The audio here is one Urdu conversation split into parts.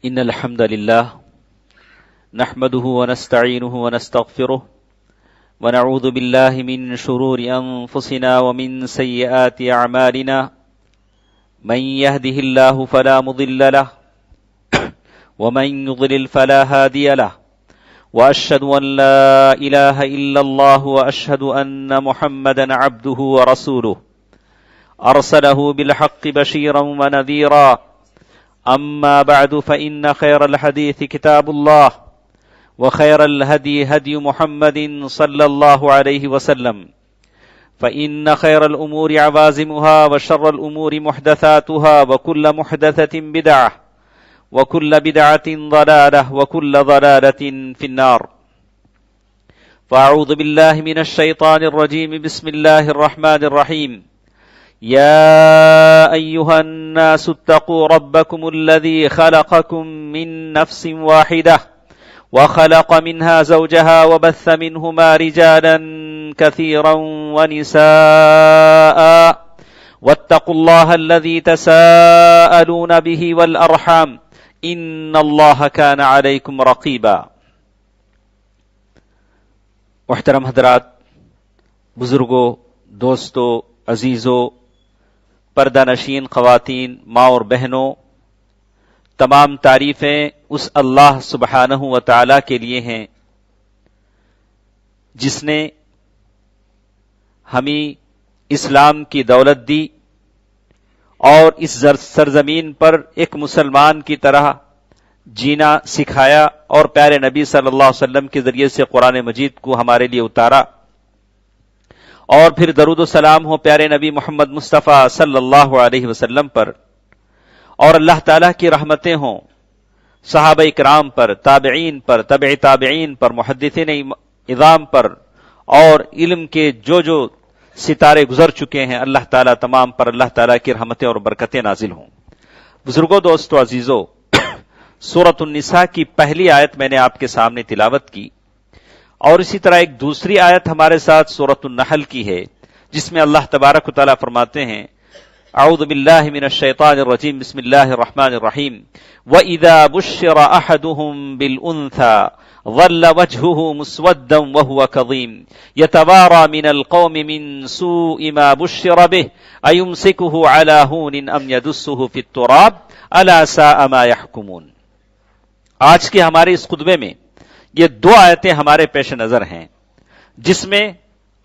إن الحمد لله نحمده ونستعينه ونستغفره ونعوذ بالله من شرور أنفسنا ومن سيئات أعمالنا من يهده الله فلا مضل له ومن يضلل فلا هادي له وأشهد أن لا إله إلا الله وأشهد أن محمدا عبده ورسوله أرسله بالحق بشيرا ونذيرا أما بعد فإن خير الحديث كتاب الله وخير الهدي هدي محمد صلى الله عليه وسلم فإن خير الأمور عوازمها وشر الأمور محدثاتها وكل محدثة بدعة وكل بدعة ضلالة وكل ضلالة في النار فأعوذ بالله من الشيطان الرجيم بسم الله الرحمن الرحيم يا أيها الناس اتقوا ربكم الذي خلقكم من نفس واحدة وخلق منها زوجها وبث منهما رجالا كثيرا ونساء واتقوا الله الذي تساءلون به والأرحام إن الله كان عليكم رقيبا. محترم حضرات، بزرگوں، دوستوں، عزیزوں، پردہ نشین خواتین، ماں اور بہنوں، تمام تعریفیں اس اللہ سبحانہ و تعالی کے لیے ہیں جس نے ہمیں اسلام کی دولت دی اور اس سرزمین پر ایک مسلمان کی طرح جینا سکھایا اور پیارے نبی صلی اللہ علیہ وسلم کے ذریعے سے قرآن مجید کو ہمارے لیے اتارا، اور پھر درود و سلام ہو پیارے نبی محمد مصطفیٰ صلی اللہ علیہ وسلم پر، اور اللہ تعالیٰ کی رحمتیں ہوں صحابہ اکرام پر، تابعین پر، تبع تابعین پر، محدثین اعظام پر، اور علم کے جو ستارے گزر چکے ہیں اللہ تعالیٰ تمام پر اللہ تعالیٰ کی رحمتیں اور برکتیں نازل ہوں. بزرگوں، دوستو، عزیزو، سورۃ النساء کی پہلی آیت میں نے آپ کے سامنے تلاوت کی، اور اسی طرح ایک دوسری آیت ہمارے ساتھ سورۃ النحل کی ہے جس میں اللہ تبارک و تعالیٰ فرماتے ہیں اعوذ باللہ من الشیطان الرجیم بسم اللہ الرحمن الرحیم وَإِذَا بُشِّرَ أَحَدُهُم بِالْأُنثَى ظَلَّ وَجْهُهُ مُسْوَدًّا وَهُوَ كَظِيمٌ يَتَوَارَى مِنَ الْقَوْمِ مِنْ سُوءِ مَا بُشِّرَ بِهِ أَيُمْسِكُهُ عَلَى هُونٍ أَمْ يَدُسُّهُ فِي التُّرَابِ أَلَا سَاءَ مَا يَحْكُمُونَ. آج کے ہمارے اس خطبے میں یہ دو آیتیں ہمارے پیش نظر ہیں جس میں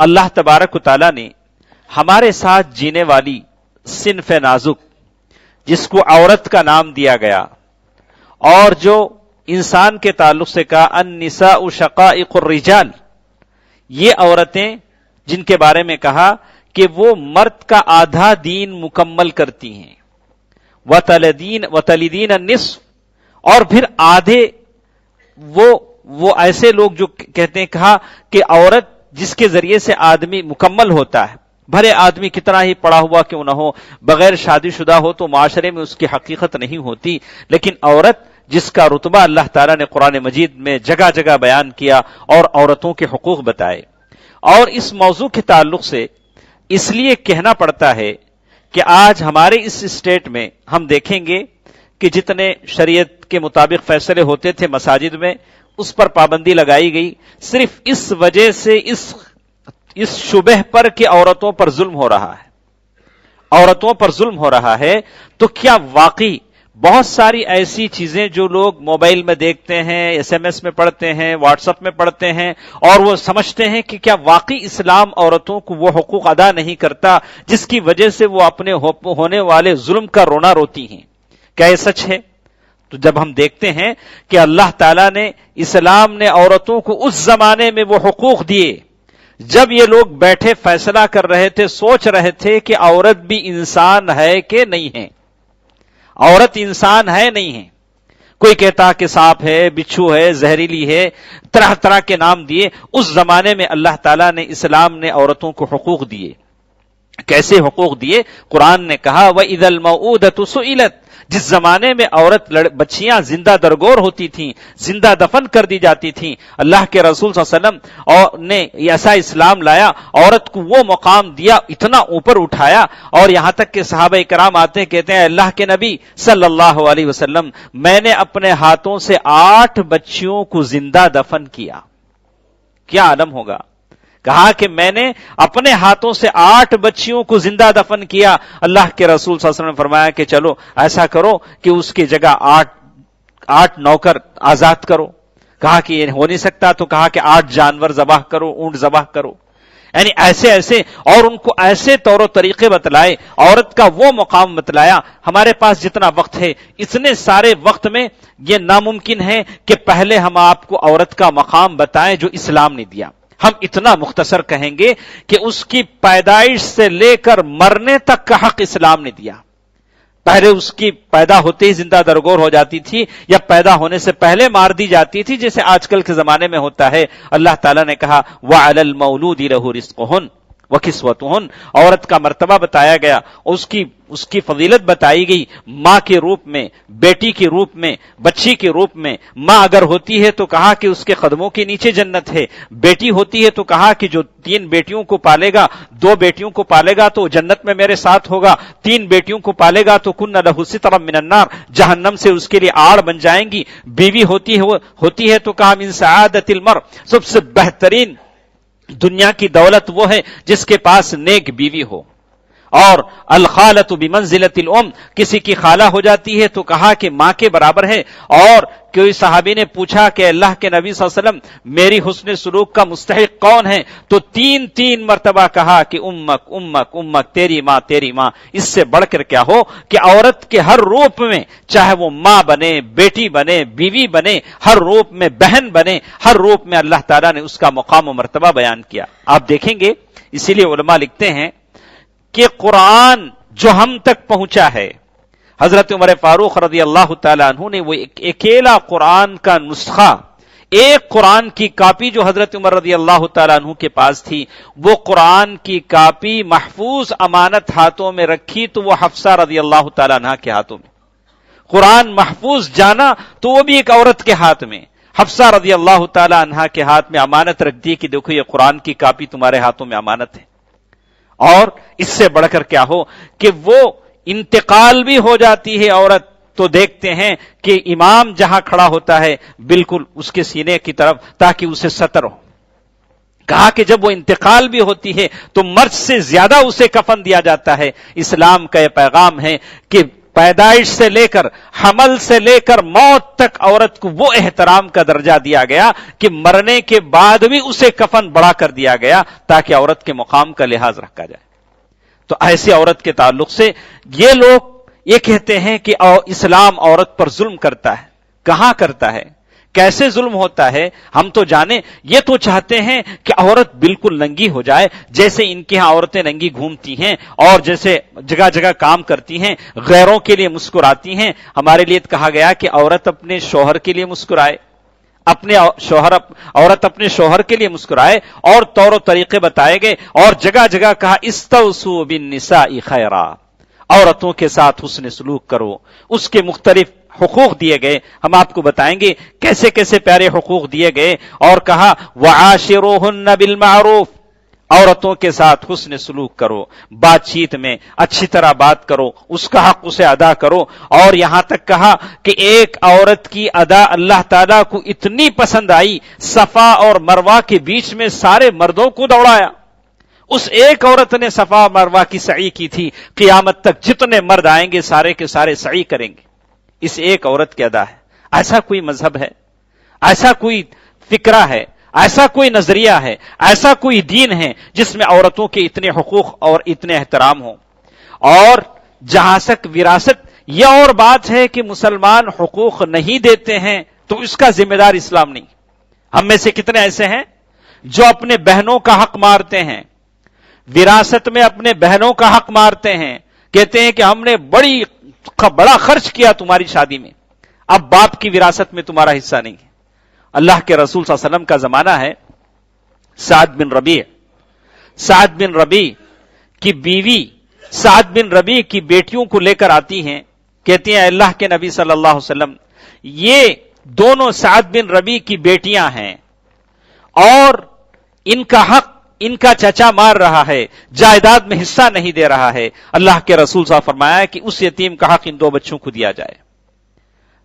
اللہ تبارک و تعالیٰ نے ہمارے ساتھ جینے والی صنف نازک جس کو عورت کا نام دیا گیا، اور جو انسان کے تعلق سے کہا النساء شقائق الرجال، یہ عورتیں جن کے بارے میں کہا کہ وہ مرد کا آدھا دین مکمل کرتی ہیں، وتلدین النصف، اور پھر آدھے وہ ایسے لوگ جو کہتے ہیں کہا کہ عورت جس کے ذریعے سے آدمی مکمل ہوتا ہے، بھلے آدمی کتنا ہی پڑھا ہوا کیوں نہ ہو، بغیر شادی شدہ ہو تو معاشرے میں اس کی حقیقت نہیں ہوتی، لیکن عورت جس کا رتبہ اللہ تعالیٰ نے قرآن مجید میں جگہ جگہ بیان کیا اور عورتوں کے حقوق بتائے. اور اس موضوع کے تعلق سے اس لیے کہنا پڑتا ہے کہ آج ہمارے اس اسٹیٹ میں ہم دیکھیں گے کہ جتنے شریعت کے مطابق فیصلے ہوتے تھے مساجد میں، اس پر پابندی لگائی گئی صرف اس وجہ سے، اس شبہ پر کہ عورتوں پر ظلم ہو رہا ہے، عورتوں پر ظلم ہو رہا ہے. تو کیا واقعی بہت ساری ایسی چیزیں جو لوگ موبائل میں دیکھتے ہیں، ایس ایم ایس میں پڑھتے ہیں، واٹس ایپ میں پڑھتے ہیں، اور وہ سمجھتے ہیں کہ کیا واقعی اسلام عورتوں کو وہ حقوق ادا نہیں کرتا جس کی وجہ سے وہ اپنے ہونے والے ظلم کا رونا روتی ہیں؟ کیا یہ سچ ہے؟ تو جب ہم دیکھتے ہیں کہ اللہ تعالیٰ نے، اسلام نے عورتوں کو اس زمانے میں وہ حقوق دیے جب یہ لوگ بیٹھے فیصلہ کر رہے تھے، سوچ رہے تھے کہ عورت بھی انسان ہے کہ نہیں ہے، عورت انسان ہے نہیں ہے. کوئی کہتا کہ سانپ ہے، بچھو ہے، زہریلی ہے، طرح طرح کے نام دیے. اس زمانے میں اللہ تعالیٰ نے، اسلام نے عورتوں کو حقوق دیے، کیسے حقوق دیے؟ قرآن نے کہا وَإِذَا الْمَوْءُودَةُ سُئِلَتْ، جس زمانے میں عورت بچیاں زندہ درگور ہوتی تھیں، زندہ دفن کر دی جاتی تھیں، اللہ کے رسول صلی اللہ علیہ وسلم نے ایسا اسلام لایا، عورت کو وہ مقام دیا، اتنا اوپر اٹھایا، اور یہاں تک کہ صحابہ کرام آتے ہیں، کہتے ہیں اللہ کے نبی صلی اللہ علیہ وسلم میں نے اپنے ہاتھوں سے 8 بچیوں کو زندہ دفن کیا۔ کیا عالم ہوگا؟ کہا کہ میں نے اپنے ہاتھوں سے 8 بچیوں کو زندہ دفن کیا۔ اللہ کے رسول صلی اللہ علیہ وسلم نے فرمایا کہ چلو ایسا کرو کہ اس کی جگہ 8 نوکر آزاد کرو۔ کہا کہ یہ ہو نہیں سکتا، تو کہا کہ 8 جانور ذبح کرو، اونٹ ذبح کرو۔ یعنی ایسے اور ان کو ایسے طور و طریقے بتلائے، عورت کا وہ مقام بتلایا۔ ہمارے پاس جتنا وقت ہے، اتنے سارے وقت میں یہ ناممکن ہے کہ پہلے ہم آپ کو عورت کا مقام بتائیں جو اسلام نے دیا۔ ہم اتنا مختصر کہیں گے کہ اس کی پیدائش سے لے کر مرنے تک کا حق اسلام نے دیا۔ پہلے اس کی پیدا ہوتے ہی زندہ درگور ہو جاتی تھی، یا پیدا ہونے سے پہلے مار دی جاتی تھی، جیسے آج کل کے زمانے میں ہوتا ہے۔ اللہ تعالیٰ نے کہا وَعَلَى الْمَوْلُودِ لَهُ رِزْقُهُنَّ وَكِسْوَتُهُنَّ، عورت کا مرتبہ بتایا گیا، اس کی فضیلت بتائی گئی، ماں کے روپ میں، بیٹی کے روپ میں، بچی کے روپ میں۔ ماں اگر ہوتی ہے تو کہا کہ اس کے قدموں کے نیچے جنت ہے، بیٹی ہوتی ہے تو کہا کہ جو 3 بیٹیوں کو پالے گا، 2 بیٹیوں کو پالے گا تو جنت میں میرے ساتھ ہوگا، 3 بیٹیوں کو پالے گا تو کن لہ سترا من النار، جہنم سے اس کے لیے آڑ بن جائیں گی۔ بیوی ہوتی ہے تو کہا من سعادت المرء، سب سے بہترین دنیا کی دولت وہ ہے جس کے پاس نیک بیوی ہو۔ اور الخالۃ بمنزلۃ الام، کسی کی خالہ ہو جاتی ہے تو کہا کہ ماں کے برابر ہے۔ اور کوئی صحابی نے پوچھا کہ اللہ کے نبی صلی اللہ علیہ وسلم میری حسن سلوک کا مستحق کون ہے؟ تو 3 مرتبہ کہا کہ امک امک امک، تیری ماں تیری ماں۔ اس سے بڑھ کر کیا ہو کہ عورت کے ہر روپ میں، چاہے وہ ماں بنے، بیٹی بنے، بیوی بنے، ہر روپ میں بہن بنے، ہر روپ میں اللہ تعالیٰ نے اس کا مقام و مرتبہ بیان کیا۔ آپ دیکھیں گے، اسی لیے علماء لکھتے ہیں کہ قرآن جو ہم تک پہنچا ہے، حضرت عمر فاروق رضی اللہ تعالیٰ عنہ نے وہ ایک اکیلا قرآن کا نسخہ، ایک قرآن کی کاپی جو حضرت عمر رضی اللہ تعالیٰ عنہ کے پاس تھی، وہ قرآن کی کاپی محفوظ امانت ہاتھوں میں رکھی تو وہ حفصہ رضی اللہ تعالیٰ عنہ کے ہاتھوں میں۔ قرآن محفوظ جانا تو وہ بھی ایک عورت کے ہاتھ میں، حفصہ رضی اللہ تعالیٰ عنہ کے ہاتھ میں امانت رکھ دی کہ دیکھو یہ قرآن کی کاپی تمہارے ہاتھوں میں امانت ہے۔ اور اس سے بڑھ کر کیا ہو کہ وہ انتقال بھی ہو جاتی ہے عورت تو دیکھتے ہیں کہ امام جہاں کھڑا ہوتا ہے بالکل اس کے سینے کی طرف تاکہ اسے ستر ہو۔ کہا کہ جب وہ انتقال بھی ہوتی ہے تو مرد سے زیادہ اسے کفن دیا جاتا ہے۔ اسلام کا یہ پیغام ہے کہ پیدائش سے لے کر، حمل سے لے کر موت تک عورت کو وہ احترام کا درجہ دیا گیا کہ مرنے کے بعد بھی اسے کفن بڑھا کر دیا گیا تاکہ عورت کے مقام کا لحاظ رکھا جائے۔ تو ایسی عورت کے تعلق سے یہ لوگ یہ کہتے ہیں کہ اسلام عورت پر ظلم کرتا ہے۔ کہاں کرتا ہے؟ کیسے ظلم ہوتا ہے؟ ہم تو جانیں، یہ تو چاہتے ہیں کہ عورت بالکل ننگی ہو جائے، جیسے ان کے ہاں عورتیں ننگی گھومتی ہیں اور جیسے جگہ جگہ کام کرتی ہیں، غیروں کے لیے مسکراتی ہیں۔ ہمارے لیے کہا گیا کہ عورت اپنے شوہر کے لیے مسکرائے، عورت اپنے شوہر کے لیے مسکرائے، اور طور و طریقے بتائے گئے، اور جگہ جگہ کہا استوصوا بالنساء خیرا، عورتوں کے ساتھ حسن سلوک کرو۔ اس کے مختلف حقوق دیے گئے، ہم آپ کو بتائیں گے کیسے کیسے پیارے حقوق دیے گئے، اور کہا وعاشروہن بالمعروف، عورتوں کے ساتھ حسن سلوک کرو، بات چیت میں اچھی طرح بات کرو، اس کا حق اسے ادا کرو۔ اور یہاں تک کہا کہ ایک عورت کی ادا اللہ تعالیٰ کو اتنی پسند آئی، صفا اور مروہ کے بیچ میں سارے مردوں کو دوڑایا۔ اس ایک عورت نے صفا اور مروہ کی سعی کی تھی، قیامت تک جتنے مرد آئیں گے سارے کے سارے سعی کریں گے، اس ایک عورت کی ادا ہے۔ ایسا کوئی مذہب ہے، ایسا کوئی فکرہ ہے، ایسا کوئی نظریہ ہے، ایسا کوئی دین ہے جس میں عورتوں کے اتنے حقوق اور اتنے احترام ہوں؟ اور جہاں تک وراثت، یہ اور بات ہے کہ مسلمان حقوق نہیں دیتے ہیں تو اس کا ذمہ دار اسلام نہیں۔ ہم میں سے کتنے ایسے ہیں جو اپنے بہنوں کا حق مارتے ہیں، وراثت میں اپنے بہنوں کا حق مارتے ہیں، کہتے ہیں کہ ہم نے بڑا خرچ کیا تمہاری شادی میں، اب باپ کی وراثت میں تمہارا حصہ نہیں ہے۔ اللہ کے رسول صلی اللہ علیہ وسلم کا زمانہ ہے، سعد بن ربیع کی بیوی سعد بن ربیع کی بیٹیوں کو لے کر آتی ہیں، کہتی ہیں اللہ کے نبی صلی اللہ علیہ وسلم یہ دونوں سعد بن ربیع کی بیٹیاں ہیں اور ان کا حق ان کا چچا مار رہا ہے، جائیداد میں حصہ نہیں دے رہا ہے۔ اللہ کے رسول صاحب فرمایا کہ اس یتیم کا حق ان دو بچوں کو دیا جائے۔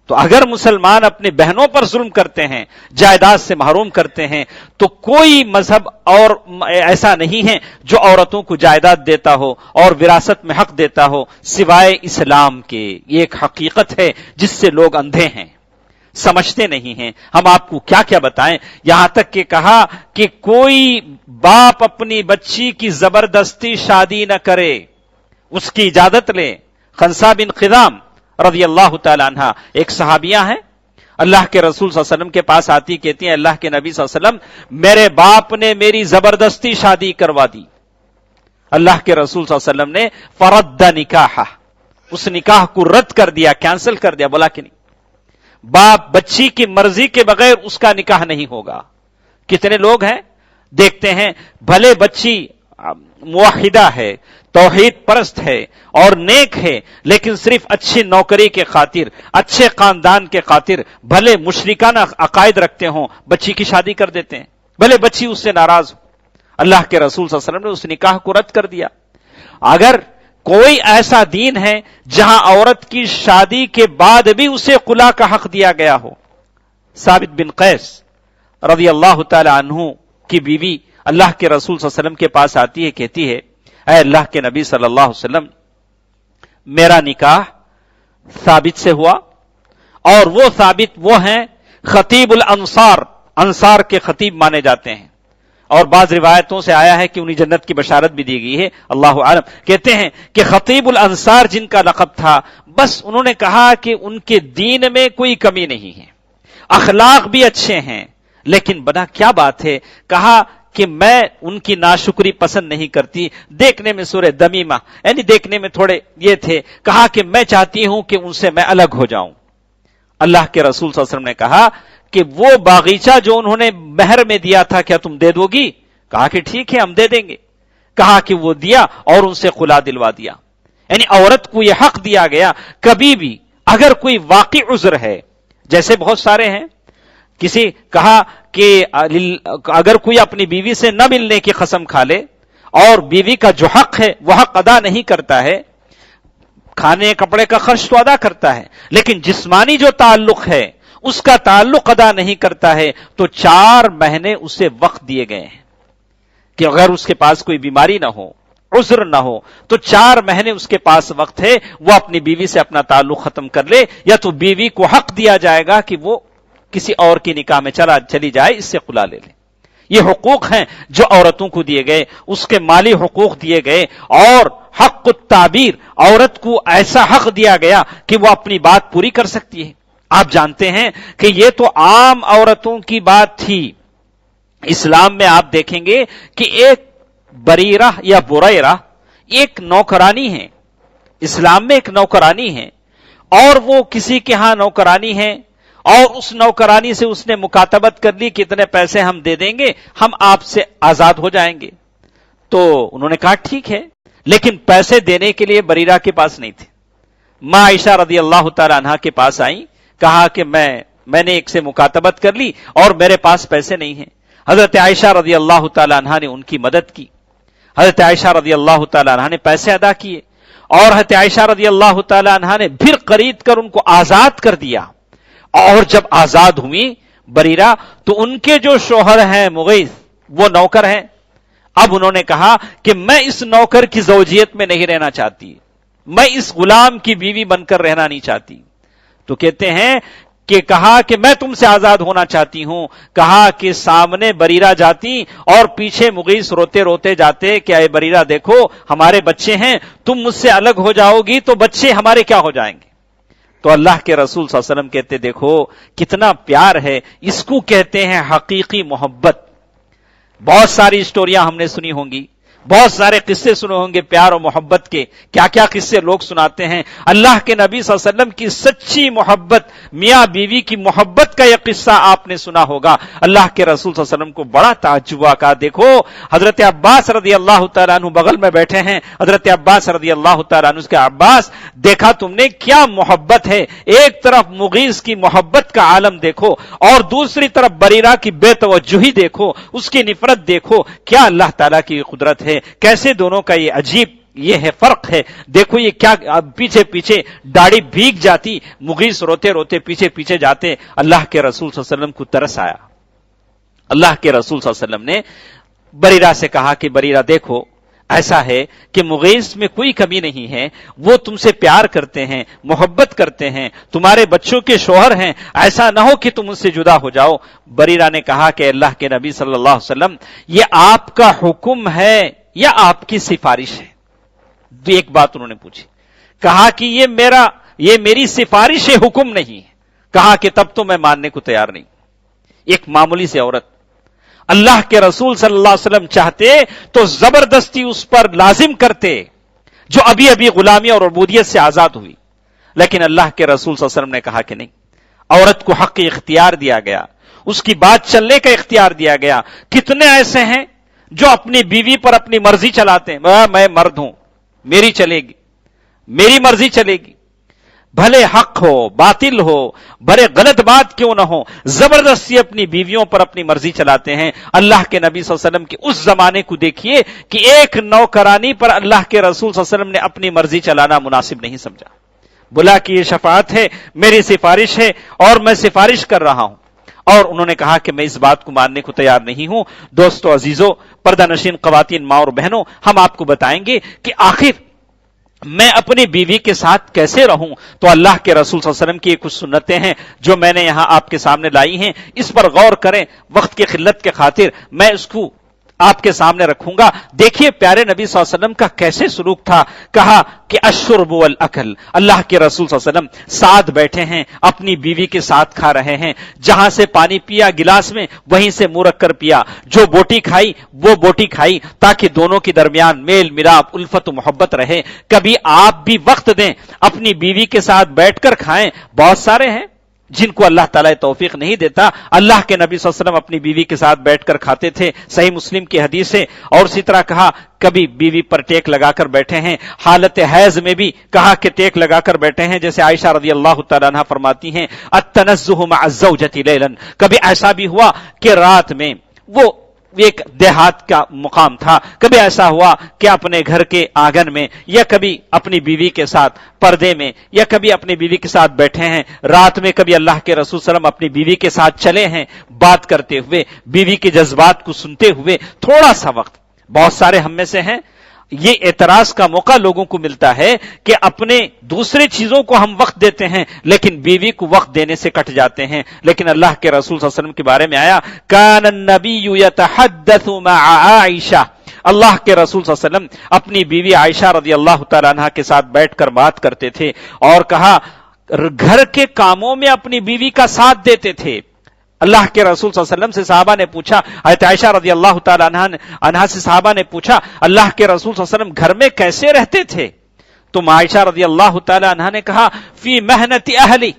تو اگر مسلمان اپنے بہنوں پر ظلم کرتے ہیں، جائیداد سے محروم کرتے ہیں، تو کوئی مذہب اور ایسا نہیں ہے جو عورتوں کو جائیداد دیتا ہو اور وراثت میں حق دیتا ہو سوائے اسلام کے۔ یہ ایک حقیقت ہے جس سے لوگ اندھے ہیں، سمجھتے نہیں ہیں۔ ہم آپ کو کیا کیا بتائیں، یہاں تک کہ کہا کہ کوئی باپ اپنی بچی کی زبردستی شادی نہ کرے، اس کی اجازت لے۔ خنسا بن خضام رضی اللہ تعالی عنہ ایک صحابیہ ہیں، اللہ کے رسول صلی اللہ علیہ وسلم کے پاس آتی، کہتی ہیں اللہ کے نبی صلی اللہ علیہ وسلم میرے باپ نے میری زبردستی شادی کروا دی۔ اللہ کے رسول صلی اللہ علیہ وسلم نے فرد نکاح، اس نکاح کو رد کر دیا، کینسل کر دیا، بولا کہ نہیں، باپ بچی کی مرضی کے بغیر اس کا نکاح نہیں ہوگا۔ کتنے لوگ ہیں دیکھتے ہیں، بھلے بچی موحدہ ہے، توحید پرست ہے اور نیک ہے، لیکن صرف اچھی نوکری کے خاطر، اچھے خاندان کے خاطر، بھلے مشرکانہ عقائد رکھتے ہوں، بچی کی شادی کر دیتے ہیں، بھلے بچی اس سے ناراض ہو۔ اللہ کے رسول صلی اللہ علیہ وسلم نے اس نکاح کو رد کر دیا۔ اگر کوئی ایسا دین ہے جہاں عورت کی شادی کے بعد بھی اسے خلا کا حق دیا گیا ہو، ثابت بن قیس رضی اللہ تعالی عنہ کی بیوی اللہ کے رسول صلی اللہ علیہ وسلم کے پاس آتی ہے، کہتی ہے اے اللہ کے نبی صلی اللہ علیہ وسلم میرا نکاح ثابت سے ہوا، اور وہ ثابت وہ ہیں خطیب الانصار، انصار کے خطیب مانے جاتے ہیں، اور بعض روایتوں سے آیا ہے کہ انہیں جنت کی بشارت بھی دی گئی ہے، اللہ عالم۔ کہتے ہیں کہ خطیب الانصار جن کا لقب تھا، بس انہوں نے کہا کہ ان کے دین میں کوئی کمی نہیں ہے، اخلاق بھی اچھے ہیں، لیکن بنا کیا بات ہے، کہا کہ میں ان کی ناشکری پسند نہیں کرتی، دیکھنے میں سورہ دمیمہ یعنی دیکھنے میں تھوڑے یہ تھے، کہا کہ میں چاہتی ہوں کہ ان سے میں الگ ہو جاؤں۔ اللہ کے رسول صلی اللہ علیہ وسلم نے کہا کہ وہ باغیچہ جو انہوں نے مہر میں دیا تھا کیا تم دے دو گی؟ کہا کہ ٹھیک ہے ہم دے دیں گے۔ کہا کہ وہ دیا اور ان سے خلا دلوا دیا۔ یعنی عورت کو یہ حق دیا گیا، کبھی بھی اگر کوئی واقعی عذر ہے، جیسے بہت سارے ہیں، کسی کہا کہ اگر کوئی اپنی بیوی سے نہ ملنے کی قسم کھا لے اور بیوی کا جو حق ہے وہ حق ادا نہیں کرتا ہے، کھانے کپڑے کا خرچ تو ادا کرتا ہے لیکن جسمانی جو تعلق ہے اس کا تعلق ادا نہیں کرتا ہے، تو 4 مہینے اسے وقت دیے گئے ہیں کہ اگر اس کے پاس کوئی بیماری نہ ہو، عذر نہ ہو، تو 4 مہینے اس کے پاس وقت ہے، وہ اپنی بیوی سے اپنا تعلق ختم کر لے، یا تو بیوی کو حق دیا جائے گا کہ وہ کسی اور کی نکاح میں چلی جائے، اس سے خلا لے لے۔ یہ حقوق ہیں جو عورتوں کو دیے گئے، اس کے مالی حقوق دیے گئے، اور حق التعبیر، عورت کو ایسا حق دیا گیا کہ وہ اپنی بات پوری کر سکتی ہے۔ آپ جانتے ہیں کہ یہ تو عام عورتوں کی بات تھی، اسلام میں آپ دیکھیں گے کہ ایک بریرہ یا بریرہ ایک نوکرانی ہے، اسلام میں ایک نوکرانی ہے، اور وہ کسی کے ہاں نوکرانی ہے، اور اس نوکرانی سے اس نے مکاتبت کر لی کہ اتنے پیسے ہم دے دیں گے، ہم آپ سے آزاد ہو جائیں گے۔ تو انہوں نے کہا ٹھیک ہے، لیکن پیسے دینے کے لیے بریرہ کے پاس نہیں تھے۔ ماں عائشہ رضی اللہ تعالی عنہا کے پاس آئیں، کہا کہ میں نے ایک سے مکاتبت کر لی اور میرے پاس پیسے نہیں ہیں۔ حضرت عائشہ رضی اللہ تعالی عنہا نے ان کی مدد کی، حضرت عائشہ رضی اللہ تعالی عنہا نے پیسے ادا کیے، اور حضرت عائشہ رضی اللہ تعالی عنہا نے پھر خرید کر ان کو آزاد کر دیا۔ اور جب آزاد ہوئی بریرہ، تو ان کے جو شوہر ہیں مغیث، وہ نوکر ہیں۔ اب انہوں نے کہا کہ میں اس نوکر کی زوجیت میں نہیں رہنا چاہتی، میں اس غلام کی بیوی بن کر رہنا نہیں چاہتی۔ تو کہتے ہیں کہ کہا کہ میں تم سے آزاد ہونا چاہتی ہوں۔ کہا کہ سامنے بریرہ جاتی اور پیچھے مغیث روتے روتے جاتے کہ اے بریرہ دیکھو ہمارے بچے ہیں، تم مجھ سے الگ ہو جاؤ گی تو بچے ہمارے کیا ہو جائیں گے؟ تو اللہ کے رسول صلی اللہ علیہ وسلم کہتے دیکھو کتنا پیار ہے، اس کو کہتے ہیں حقیقی محبت۔ بہت ساری اسٹوریاں ہم نے سنی ہوں گی، بہت سارے قصے سنے ہوں گے پیار اور محبت کے، کیا کیا قصے لوگ سناتے ہیں۔ اللہ کے نبی صلی اللہ علیہ وسلم کی سچی محبت، میاں بیوی کی محبت کا یہ قصہ آپ نے سنا ہوگا۔ اللہ کے رسول صلی اللہ علیہ وسلم کو بڑا تعجب ہوا، کہا دیکھو حضرت عباس رضی اللہ تعالیٰ عنہ بغل میں بیٹھے ہیں، حضرت عباس رضی اللہ تعالیٰ عنہ، اس کے عباس دیکھا تم نے کیا محبت ہے، ایک طرف مغیث کی محبت کا عالم دیکھو اور دوسری طرف بریرہ کی بے توجہی دیکھو، اس کی نفرت دیکھو، کیا اللہ تعالیٰ کی قدرت ہے، کیسے دونوں کا یہ عجیب یہ ہے فرق ہے۔ دیکھو یہ کیا، پیچھے پیچھے داڑھی بھیگ جاتی، مغیث روتے روتے پیچھے پیچھے جاتے۔ اللہ کے رسول صلی اللہ علیہ وسلم کو ترس آیا۔ اللہ کے رسول صلی اللہ علیہ وسلم نے بریرہ سے کہا کہ بریرہ دیکھو ایسا ہے کہ مغیث میں کوئی کمی نہیں ہے، وہ تم سے پیار کرتے ہیں، محبت کرتے ہیں، تمہارے بچوں کے شوہر ہیں، ایسا نہ ہو کہ تم اس سے جدا ہو جاؤ۔ بریرہ نے کہا کہ اللہ کے نبی صلی اللہ علیہ وسلم یہ آپ کا حکم ہے یا آپ کی سفارش ہے؟ ایک بات انہوں نے پوچھی، کہا کہ یہ میری سفارش ہے، حکم نہیں ہے۔ کہا کہ تب تو میں ماننے کو تیار نہیں۔ ایک معمولی سی عورت، اللہ کے رسول صلی اللہ علیہ وسلم چاہتے تو زبردستی اس پر لازم کرتے، جو ابھی ابھی غلامی اور عبودیت سے آزاد ہوئی، لیکن اللہ کے رسول صلی اللہ علیہ وسلم نے کہا کہ نہیں، عورت کو حق اختیار دیا گیا، اس کی بات چلنے کا اختیار دیا گیا۔ کتنے ایسے ہیں جو اپنی بیوی پر اپنی مرضی چلاتے ہیں، میں مرد ہوں، میری چلے گی، میری مرضی چلے گی، بھلے حق ہو باطل ہو، بھلے غلط بات کیوں نہ ہو، زبردستی اپنی بیویوں پر اپنی مرضی چلاتے ہیں۔ اللہ کے نبی صلی اللہ علیہ وسلم کے اس زمانے کو دیکھیے کہ ایک نوکرانی پر اللہ کے رسول صلی اللہ علیہ وسلم نے اپنی مرضی چلانا مناسب نہیں سمجھا، بولا کہ یہ شفاعت ہے، میری سفارش ہے اور میں سفارش کر رہا ہوں، اور انہوں نے کہا کہ میں اس بات کو ماننے کو تیار نہیں ہوں۔ دوستو عزیزو، پردہ نشین خواتین، ماں اور بہنوں، ہم آپ کو بتائیں گے کہ آخر میں اپنی بیوی کے ساتھ کیسے رہوں۔ تو اللہ کے رسول صلی اللہ علیہ وسلم کی کچھ سنتیں ہیں جو میں نے یہاں آپ کے سامنے لائی ہیں، اس پر غور کریں۔ وقت کی قلت کے خاطر میں اس کو آپ کے سامنے رکھوں گا۔ دیکھیے پیارے نبی صلی اللہ علیہ وسلم کا کیسے سلوک تھا۔ کہا کہ الشرب والاکل، اللہ کے رسول صلی اللہ علیہ وسلم ساتھ بیٹھے ہیں، اپنی بیوی کے ساتھ کھا رہے ہیں، جہاں سے پانی پیا گلاس میں وہیں سے منہ رکھ کر پیا، جو بوٹی کھائی وہ بوٹی کھائی، تاکہ دونوں کے درمیان میل ملاپ، الفت و محبت رہے۔ کبھی آپ بھی وقت دیں، اپنی بیوی کے ساتھ بیٹھ کر کھائیں۔ بہت سارے ہیں جن کو اللہ تعالیٰ توفیق نہیں دیتا۔ اللہ کے نبی صلی اللہ علیہ وسلم اپنی بیوی کے ساتھ بیٹھ کر کھاتے تھے، صحیح مسلم کی حدیث ہے۔ اور اسی طرح کہا کبھی بیوی پر ٹیک لگا کر بیٹھے ہیں، حالت حیض میں بھی کہا کہ ٹیک لگا کر بیٹھے ہیں، جیسے عائشہ رضی اللہ تعالیٰ عنہ فرماتی ہیں التنزہ مع الزوجۃ لیلا، کبھی ایسا بھی ہوا کہ رات میں وہ ایک دیہات کا مقام تھا، کبھی ایسا ہوا کہ اپنے گھر کے آنگن میں، یا کبھی اپنی بیوی کے ساتھ پردے میں، یا کبھی اپنی بیوی کے ساتھ بیٹھے ہیں رات میں، کبھی اللہ کے رسول صلی اللہ علیہ وسلم اپنی بیوی کے ساتھ چلے ہیں، بات کرتے ہوئے، بیوی کے جذبات کو سنتے ہوئے تھوڑا سا وقت۔ بہت سارے ہم میں سے ہیں، یہ اعتراض کا موقع لوگوں کو ملتا ہے کہ اپنے دوسرے چیزوں کو ہم وقت دیتے ہیں لیکن بیوی کو وقت دینے سے کٹ جاتے ہیں۔ لیکن اللہ کے رسول صلی اللہ علیہ وسلم کے بارے میں آیا کان النبی یتحدث مع عائشہ، اللہ کے رسول صلی اللہ علیہ وسلم اپنی بیوی عائشہ رضی اللہ تعالیٰ عنہ کے ساتھ بیٹھ کر بات کرتے تھے، اور کہا گھر کے کاموں میں اپنی بیوی کا ساتھ دیتے تھے۔ اللہ کے رسول صلی اللہ علیہ وسلم سے صحابہ نے پوچھا، حضرت عائشہ رضی اللہ تعالیٰ عنہا سے صحابہ نے پوچھا اللہ کے رسول صلی اللہ علیہ وسلم گھر میں کیسے رہتے تھے؟ تو عائشہ رضی اللہ تعالیٰ عنہا نے کہا فی محنت اہلی،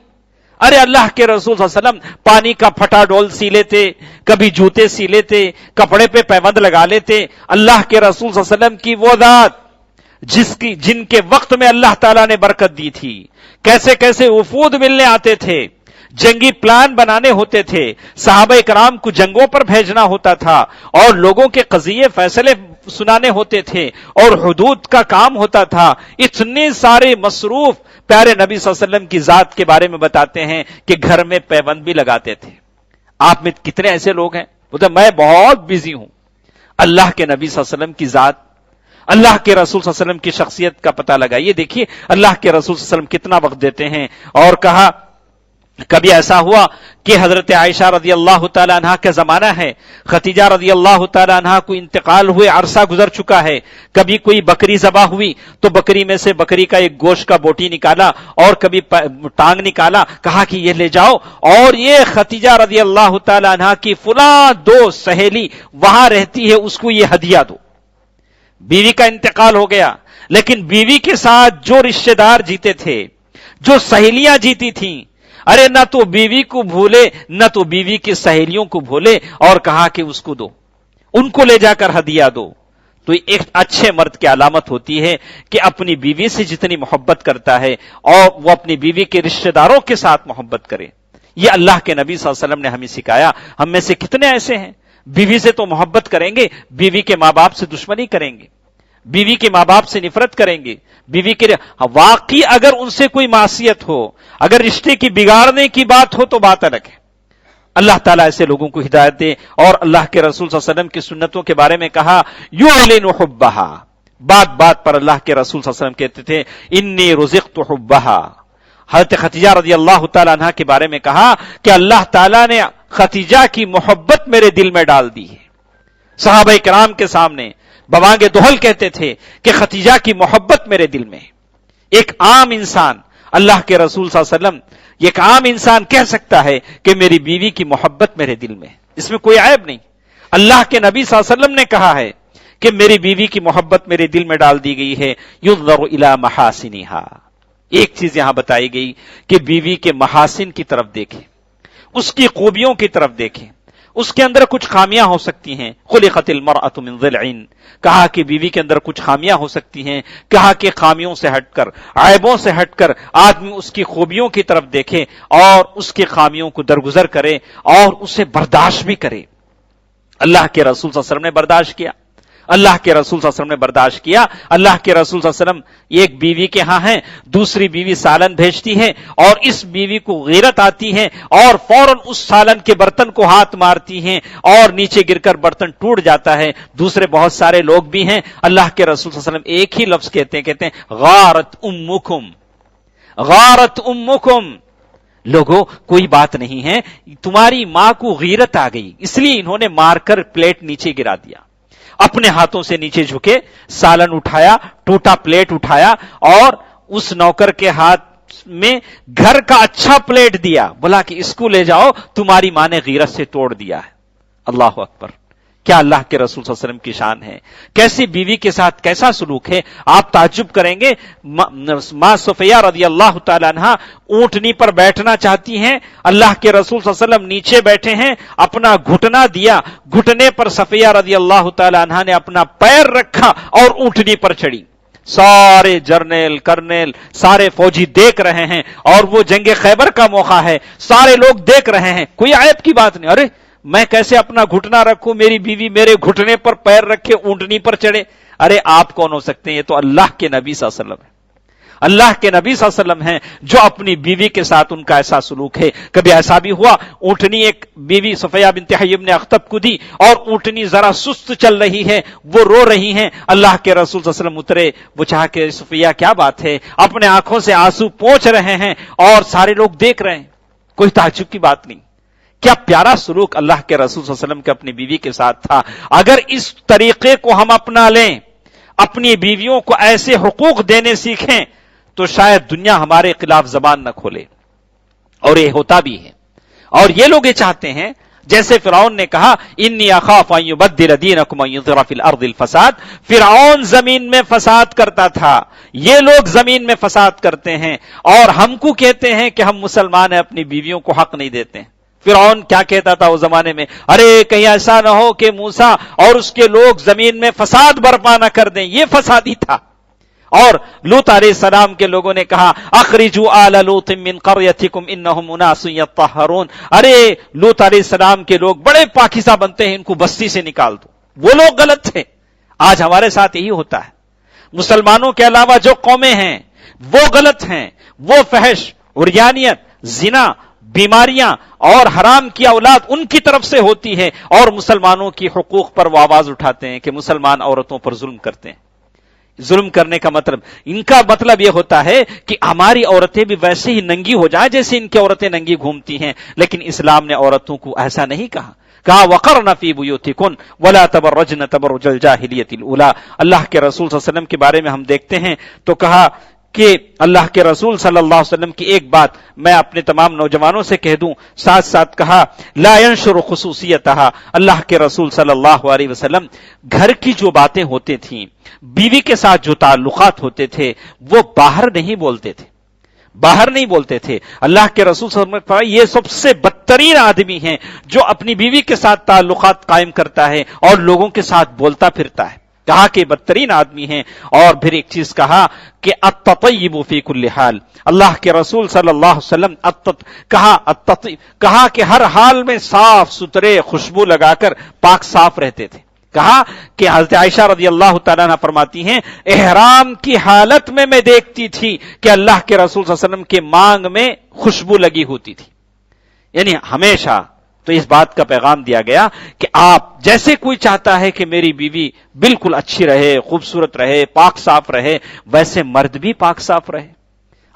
ارے اللہ کے رسول صلی اللہ علیہ وسلم پانی کا پھٹا ڈول سی لیتے، کبھی جوتے سی لیتے، کپڑے پہ پیوند لگا لیتے۔ اللہ کے رسول صلی اللہ علیہ وسلم کی وہ ذات جن کے وقت میں اللہ تعالیٰ نے برکت دی تھی، کیسے کیسے وفود ملنے آتے تھے، جنگی پلان بنانے ہوتے تھے، صحابہ کرام کو جنگوں پر بھیجنا ہوتا تھا، اور لوگوں کے قضیے فیصلے سنانے ہوتے تھے، اور حدود کا کام ہوتا تھا۔ اتنے سارے مصروف پیارے نبی صلی اللہ علیہ وسلم کی ذات کے بارے میں بتاتے ہیں کہ گھر میں پیوند بھی لگاتے تھے۔ آپ میں کتنے ایسے لوگ ہیں بولتے میں بہت بزی ہوں۔ اللہ کے نبی صلی اللہ علیہ وسلم کی ذات، اللہ کے رسول صلی اللہ علیہ وسلم کی شخصیت کا پتہ لگائیے۔ دیکھیے اللہ کے رسول صلی اللہ علیہ وسلم کتنا وقت دیتے ہیں۔ اور کہا کبھی ایسا ہوا کہ حضرت عائشہ رضی اللہ تعالیٰ عنہ کا زمانہ ہے، ختیجہ رضی اللہ تعالیٰ عنہ کو انتقال ہوئے عرصہ گزر چکا ہے، کبھی کوئی بکری ذبح ہوئی تو بکری میں سے بکری کا ایک گوشت کا بوٹی نکالا، اور کبھی ٹانگ نکالا، کہا کہ یہ لے جاؤ، اور یہ ختیجہ رضی اللہ تعالیٰ عنہ کی فلاں دوست سہیلی وہاں رہتی ہے، اس کو یہ ہدیہ دو۔ بیوی کا انتقال ہو گیا، لیکن بیوی کے ساتھ جو رشتے دار جیتے تھے، جو سہیلیاں جیتی تھیں، ارے نہ تو بیوی کو بھولے نہ تو بیوی کی سہیلیوں کو بھولے، اور کہا کہ اس کو دو، ان کو لے جا کر ہدیہ دو۔ تو ایک اچھے مرد کی علامت ہوتی ہے کہ اپنی بیوی سے جتنی محبت کرتا ہے اور وہ اپنی بیوی کے رشتے داروں کے ساتھ محبت کرے۔ یہ اللہ کے نبی صلی اللہ علیہ وسلم نے ہمیں سکھایا۔ ہم میں سے کتنے ایسے ہیں بیوی سے تو محبت کریں گے، بیوی کے ماں باپ سے دشمنی کریں گے، بیوی کے ماں باپ سے نفرت کریں گے، بیوی کے واقعی اگر ان سے کوئی معصیت ہو، اگر رشتے کی بگاڑنے کی بات ہو تو بات الگ ہے۔ اللہ تعالیٰ ایسے لوگوں کو ہدایت دے۔ اور اللہ کے رسول صلی اللہ علیہ وسلم کی سنتوں کے بارے میں کہا یعلن حبھا، بات بات پر اللہ کے رسول صلی اللہ علیہ وسلم کہتے تھے انی رزقت حبھا۔ حضرت خدیجہ رضی اللہ تعالیٰ عنہ کے بارے میں کہا کہ اللہ تعالیٰ نے خدیجہ کی محبت میرے دل میں ڈال دی ہے۔ صحابہ کرام کے سامنے بوانگ دہل کہتے تھے کہ خدیجہ کی محبت میرے دل میں۔ ایک عام انسان، اللہ کے رسول صلی اللہ علیہ وسلم، ایک عام انسان کہہ سکتا ہے کہ میری بیوی کی محبت میرے دل میں، اس میں کوئی عیب نہیں۔ اللہ کے نبی صلی اللہ علیہ وسلم نے کہا ہے کہ میری بیوی کی محبت میرے دل میں ڈال دی گئی ہے۔ ينظر الى محاسنها، ایک چیز یہاں بتائی گئی کہ بیوی کے محاسن کی طرف دیکھیں، اس کی خوبیوں کی طرف دیکھیں۔ اس کے اندر کچھ خامیاں ہو سکتی ہیں، خلقت المرأة من ضلع، کہا کہ بیوی کے اندر کچھ خامیاں ہو سکتی ہیں، کہا کہ خامیوں سے ہٹ کر، عیبوں سے ہٹ کر آدمی اس کی خوبیوں کی طرف دیکھے اور اس کی خامیوں کو درگزر کرے اور اسے برداشت بھی کرے۔ اللہ کے رسول صلی اللہ علیہ وسلم نے برداشت کیا، اللہ کے رسول صلی اللہ علیہ وسلم نے برداشت کیا۔ اللہ کے رسول صلی اللہ علیہ وسلم ایک بیوی کے ہاں ہیں، دوسری بیوی سالن بھیجتی ہے اور اس بیوی کو غیرت آتی ہے اور فوراً اس سالن کے برتن کو ہاتھ مارتی ہیں اور نیچے گر کر برتن ٹوٹ جاتا ہے۔ دوسرے بہت سارے لوگ بھی ہیں، اللہ کے رسول صلی اللہ علیہ وسلم ایک ہی لفظ کہتے ہیں غارت امکم، غارت امکم، لوگوں کوئی بات نہیں ہے، تمہاری ماں کو غیرت آ گئی اس لیے انہوں نے مار کر پلیٹ نیچے گرا دیا۔ اپنے ہاتھوں سے نیچے جھکے، سالن اٹھایا، ٹوٹا پلیٹ اٹھایا اور اس نوکر کے ہاتھ میں گھر کا اچھا پلیٹ دیا، بولا کہ اس کو لے جاؤ، تمہاری ماں نے غیرت سے توڑ دیا ہے۔ اللہ اکبر، کیا اللہ کے رسول صلی اللہ علیہ وسلم کی شان ہے، کیسی بیوی کے ساتھ کیسا سلوک ہے۔ آپ تعجب کریں گے، ماں صفیہ رضی اللہ تعالی عنہ اونٹنی پر بیٹھنا چاہتی ہیں، اللہ کے رسول صلی اللہ علیہ وسلم نیچے بیٹھے ہیں، اپنا گھٹنا دیا، گھٹنے پر صفیہ رضی اللہ تعالی عنہ نے اپنا پیر رکھا اور اونٹنی پر چڑھی۔ سارے جرنیل کرنیل سارے فوجی دیکھ رہے ہیں اور وہ جنگ خیبر کا موقع ہے، سارے لوگ دیکھ رہے ہیں، کوئی عیب کی بات نہیں۔ ارے میں کیسے اپنا گھٹنا رکھوں، میری بیوی میرے گھٹنے پر پیر رکھے اونٹنی پر چڑھے؟ ارے آپ کون ہو سکتے ہیں؟ یہ تو اللہ کے نبی صلی اللہ علیہ وسلم ہے، اللہ کے نبی صلی اللہ علیہ وسلم ہیں جو اپنی بیوی کے ساتھ ان کا ایسا سلوک ہے۔ کبھی ایسا بھی ہوا اونٹنی ایک بیوی صفیہ بنت حیی بن اخطب کو دی اور اونٹنی ذرا سست چل رہی ہے، وہ رو رہی ہیں، اللہ کے رسول صلی اللہ علیہ وسلم اترے، وہ چاہا کہ صفیہ کیا بات ہے، اپنے آنکھوں سے آنسو پونچھ رہے ہیں اور سارے لوگ دیکھ رہے ہیں، کوئی تعجب کی بات نہیں۔ کیا پیارا سلوک اللہ کے رسول صلی اللہ علیہ وسلم کے اپنی بیوی کے ساتھ تھا۔ اگر اس طریقے کو ہم اپنا لیں، اپنی بیویوں کو ایسے حقوق دینے سیکھیں تو شاید دنیا ہمارے خلاف زبان نہ کھولے، اور یہ ہوتا بھی ہے۔ اور یہ لوگ یہ چاہتے ہیں، جیسے فرعون نے کہا انی اخاف ان یبدل دینکم ان یظہر فی الارض الفساد، فرعون زمین میں فساد کرتا تھا، یہ لوگ زمین میں فساد کرتے ہیں اور ہم کو کہتے ہیں کہ ہم مسلمان ہیں، اپنی بیویوں کو حق نہیں دیتے ہیں۔ فرعون کیا کہتا تھا اس زمانے میں؟ ارے کہیں ایسا نہ ہو کہ موسیٰ اور اس کے لوگ زمین میں فساد برپا نہ کر دیں، یہ فسادی تھا۔ اور لوط علیہ السلام کے لوگوں نے کہا اخرجوا آل لوط من قریتکم انہم اناس یطہرون، ارے لوط علیہ السلام کے لوگ بڑے پاکیزہ بنتے ہیں، ان کو بستی سے نکال دو، وہ لوگ غلط تھے۔ آج ہمارے ساتھ یہی ہوتا ہے، مسلمانوں کے علاوہ جو قومیں ہیں وہ غلط ہیں، وہ فحش، عریانیت، زنا، بیماریاں اور حرام کی اولاد ان کی طرف سے ہوتی ہے، اور مسلمانوں کی حقوق پر وہ آواز اٹھاتے ہیں کہ مسلمان عورتوں پر ظلم کرتے ہیں۔ ظلم کرنے کا مطلب، ان کا مطلب یہ ہوتا ہے کہ ہماری عورتیں بھی ویسے ہی ننگی ہو جائیں جیسے ان کی عورتیں ننگی گھومتی ہیں، لیکن اسلام نے عورتوں کو ایسا نہیں کہا۔ کہا وقرن فی بیوتکن ولا تبرجن تبرج الجاہلیۃ الاولی۔ اللہ کے رسول صلی اللہ علیہ وسلم کے بارے میں ہم دیکھتے ہیں تو کہا کہ اللہ کے رسول صلی اللہ علیہ وسلم کی ایک بات میں اپنے تمام نوجوانوں سے کہہ دوں، ساتھ ساتھ کہا لا ينشر خصوصیتہا، اللہ کے رسول صلی اللہ علیہ وسلم گھر کی جو باتیں ہوتی تھیں، بیوی کے ساتھ جو تعلقات ہوتے تھے، وہ باہر نہیں بولتے تھے، باہر نہیں بولتے تھے۔ اللہ کے رسول صلی اللہ علیہ وسلم نے یہ سب سے بدترین آدمی ہیں جو اپنی بیوی کے ساتھ تعلقات قائم کرتا ہے اور لوگوں کے ساتھ بولتا پھرتا ہے، کہا کہ بدترین آدمی ہیں۔ اور پھر ایک چیز کہا کہ التطیب فی کل حال، اللہ کے رسول صلی اللہ علیہ وسلم کہا کہ ہر حال میں صاف ستھرے خوشبو لگا کر پاک صاف رہتے تھے۔ کہا کہ حضرت عائشہ رضی اللہ تعالیٰ عنہ فرماتی ہیں احرام کی حالت میں دیکھتی تھی کہ اللہ کے رسول صلی اللہ علیہ وسلم کے مانگ میں خوشبو لگی ہوتی تھی، یعنی ہمیشہ۔ تو اس بات کا پیغام دیا گیا کہ آپ جیسے کوئی چاہتا ہے کہ میری بیوی بالکل اچھی رہے، خوبصورت رہے، پاک صاف رہے، ویسے مرد بھی پاک صاف رہے۔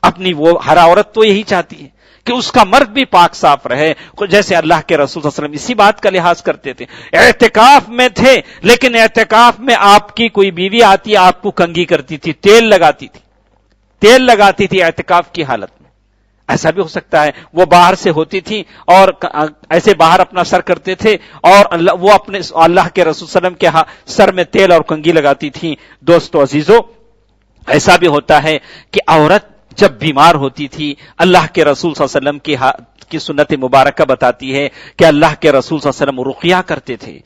اپنی وہ ہر عورت تو یہی چاہتی ہے کہ اس کا مرد بھی پاک صاف رہے، جیسے اللہ کے رسول صلی اللہ علیہ وسلم اسی بات کا لحاظ کرتے تھے۔ اعتکاف میں تھے، لیکن اعتکاف میں آپ کی کوئی بیوی آتی آپ کو کنگھی کرتی تھی، تیل لگاتی تھی اعتکاف کی حالت میں۔ ایسا بھی ہو سکتا ہے وہ باہر سے ہوتی تھی اور ایسے باہر اپنا سر کرتے تھے اور وہ اپنے اللہ کے رسول صلی اللہ علیہ وسلم کے سر میں تیل اور کنگھی لگاتی تھیں۔ دوستو عزیزو، ایسا بھی ہوتا ہے کہ عورت جب بیمار ہوتی تھی، اللہ کے رسول صلی اللہ علیہ وسلم کی سنت مبارکہ بتاتی ہے کہ اللہ کے رسول صلی اللہ علیہ وسلم رقیہ کرتے تھے۔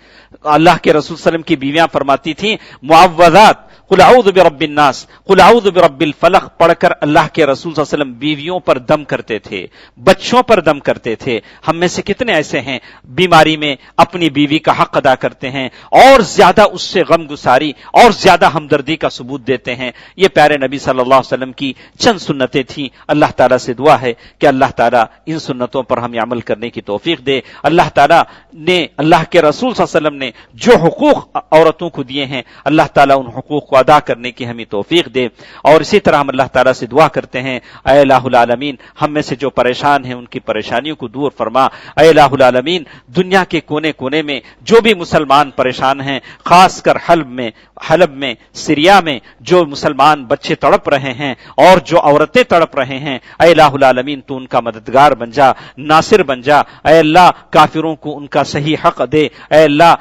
اللہ کے رسول صلی اللہ علیہ وسلم کی بیویاں فرماتی تھیں معوذات، قل اعوذ برب الناس، قل اعوذ برب الفلق پڑھ کر اللہ کے رسول صلی اللہ علیہ وسلم بیویوں پر دم کرتے تھے، بچوں پر دم کرتے تھے۔ ہم میں سے کتنے ایسے ہیں بیماری میں اپنی بیوی کا حق ادا کرتے ہیں اور زیادہ اس سے غم گساری اور زیادہ ہمدردی کا ثبوت دیتے ہیں۔ یہ پیارے نبی صلی اللہ علیہ وسلم کی چند سنتیں تھیں۔ اللہ تعالیٰ سے دعا ہے کہ اللہ تعالیٰ ان سنتوں پر ہمیں عمل کرنے کی توفیق دے۔ اللہ تعالیٰ نے، اللہ کے رسول صلی اللہ علیہ وسلم نے جو حقوق عورتوں کو دیے ہیں، اللہ تعالیٰ ان حقوق کو ادا کرنے کی ہمیں توفیق دے۔ اور اسی طرح ہم اللہ تعالیٰ سے دعا کرتے ہیں اے الہ العالمین ہم میں سے جو پریشان ہیں ان کی پریشانیوں کو دور فرما۔ اے الہ العالمین دنیا کے کونے کونے میں جو بھی مسلمان پریشان ہیں، خاص کر حلب میں، سیریا میں جو مسلمان بچے تڑپ رہے ہیں اور جو عورتیں تڑپ رہے ہیں، اے الہ العالمین تو ان کا مددگار بن جا، ناصر بن جا۔ اے اللہ کافروں کو ان کا صحیح حق دے۔ اے اللہ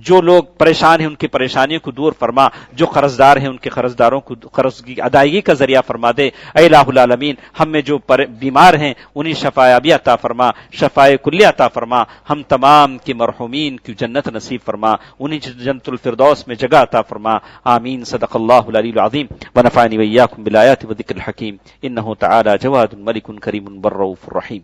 جو لوگ پریشان ہیں ان کی پریشانیوں کو دور فرما، جو قرضدار ہیں ان کے قرضداروں کو قرض کی ادائیگی کا ذریعہ فرما دے۔ اے الہ العالمین ہم میں جو بیمار ہیں انہیں شفا یابی عطا فرما، شفاء کلیہ عطا فرما۔ ہم تمام کے مرحومین کی جنت نصیب فرما، انہیں جنت الفردوس میں جگہ عطا فرما۔ آمین۔ صدق اللہ العلی العظیم ونفعنی وإیاکم بالآیات والذکر الحکیم انہ تعالی جواد ملک کریم بر رؤوف رحیم۔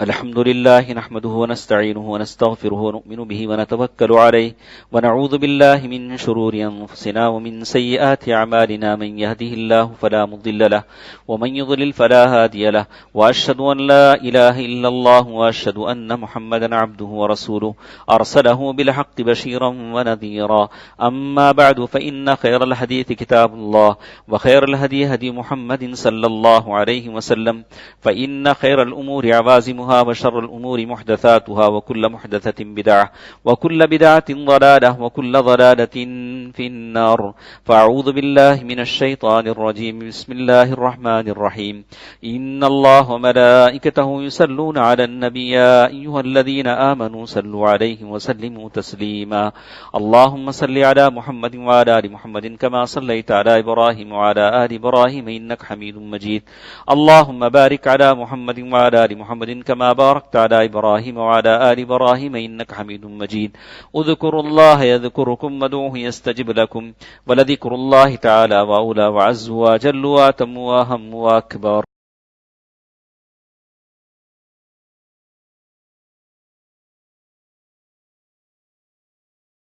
الحمد لله نحمده ونستعينه ونستغفره ونؤمن به ونتوكل عليه ونعوذ بالله من شرور أنفسنا ومن سيئات أعمالنا من يهده الله فلا مضل له ومن يضلل فلا هادي له وأشهد أن لا إله إلا الله وأشهد أن محمدا عبده ورسوله أرسله بالحق بشيرا ونذيرا أما بعد فإن خير الحديث كتاب الله وخير الهدي هدي محمد صلى الله عليه وسلم فإن خير الأمور عوازمها وشر الأمور محدثاتها وكل محدثة بدعة وكل بدعة ضلالة وكل ضلالة في النار فأعوذ بالله من الشيطان الرجيم بسم الله الرحمن الرحيم إن الله وملائكته يصلون على النبي يا أيها الذين آمنوا صلوا عليه وسلموا تسليما اللهم صل على محمد وعلى آل محمد كما صليت على إبراهيم وعلى آل إبراهيم إنك حميد مجيد اللهم بارك على محمد وعلى آل محمد كما باركت على إبراهيم وعلى آل إبراهيم إنك حميد مجيد اذكروا الله يذكركم وادعوه يستجب لكم ولذكر الله تعالى وأولى وعز وجل وأتم وأهم وأكبر